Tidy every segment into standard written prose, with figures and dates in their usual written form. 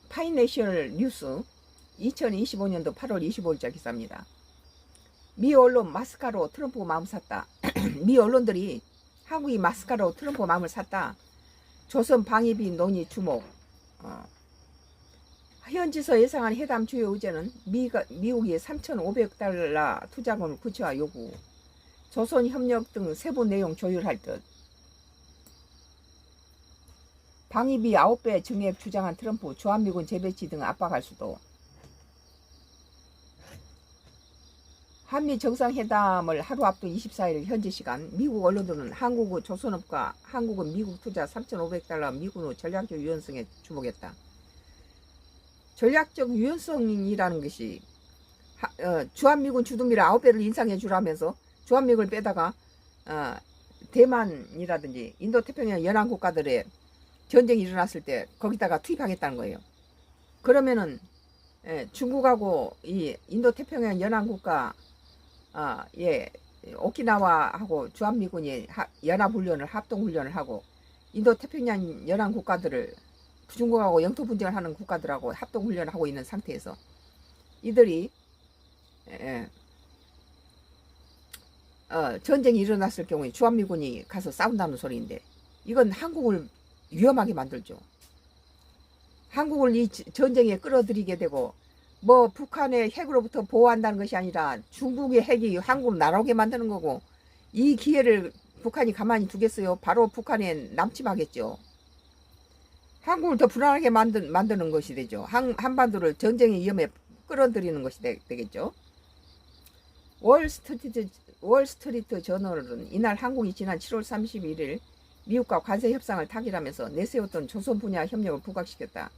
파이내셜 뉴스 2025년도 8월 25일자 기사입니다. 미 언론 마스카로 트럼프 마음 샀다. 미 언론들이 한국이 마스카로 트럼프 마음을 샀다. 조선 방위비 논의 주목. 현지서 예상한 회담 주요 의제는 미국이 3,500억 달러 투자금을 구체화 요구, 조선 협력 등 세부 내용 조율할 듯. 방위비 9배 증액 주장한 트럼프, 주한미군 재배치 등 압박할 수도. 한미 정상회담을 하루 앞둔 24일 현지 시간, 미국 언론들은 한국의 조선업과 한국은 미국 투자 3,500달러 미군의 전략적 유연성에 주목했다. 전략적 유연성이라는 것이 주한미군 주둔비를 9배를 인상해 주라면서 주한미군을 빼다가 대만이라든지 인도태평양 연안 국가들의 전쟁이 일어났을 때 거기다가 투입하겠다는 거예요. 그러면은 중국하고 이 인도태평양 연안 국가 오키나와하고 주한미군이 연합훈련을 합동훈련을 하고 인도태평양 연안 국가들을 중국하고 영토 분쟁을 하는 국가들하고 합동훈련을 하고 있는 상태에서 이들이 전쟁이 일어났을 경우에 주한미군이 가서 싸운다는 소리인데, 이건 한국을 위험하게 만들죠. 한국을 이 전쟁에 끌어들이게 되고, 뭐 북한의 핵으로부터 보호한다는 것이 아니라 중국의 핵이 한국을 날아오게 만드는 거고, 이 기회를 북한이 가만히 두겠어요? 바로 북한에 남침하겠죠. 한국을 더 불안하게 만드는 것이 되죠. 한반도를 전쟁의 위험에 끌어들이는 것이 되겠죠. 월스트리트 저널은 이날 한국이 지난 7월 31일 미국과 관세 협상을 타결하면서 내세웠던 조선 분야 협력을 부각시켰다.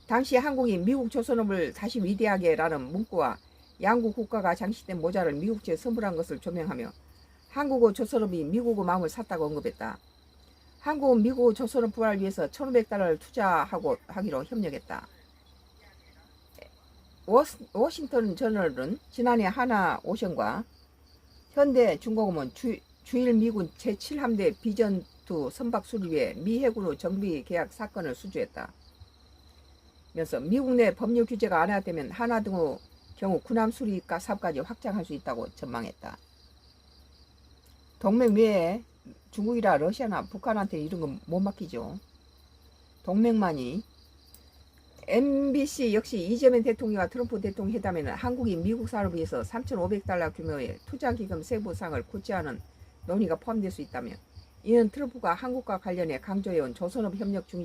당시 한국이 미국 조선업을 다시 위대하게라는 문구와 양국 국가가 장식된 모자를 미국제에 선물한 것을 조명하며 한국의 조선업이 미국의 마음을 샀다고 언급했다. 한국은 미국의 조선업 부활을 위해서 1,500달러를 투자하기로 협력했다. 워싱턴 저널은 지난해 하나오션과 현대중공업은 주일 미군 제7함대 비전2 선박 수리에 미 해군의 정비 계약 사건을 수주했다. 면서 미국 내 법률 규제가 완화되면 하나 등의 경우 군함 수리가 사업까지 확장할 수 있다고 전망했다. 동맹 외에 중국이나 러시아나 북한한테 이런 건 못 맡기죠. 동맹만이. MBC 역시 이재명 대통령과 트럼프 대통령 회담에는 한국이 미국 산업을 위해서 3,500달러 규모의 투자기금 세부상을 구체화하는 논의가 포함될 수 있다며, 이는 트럼프가 한국과 관련해 강조해온 조선업 협력 중심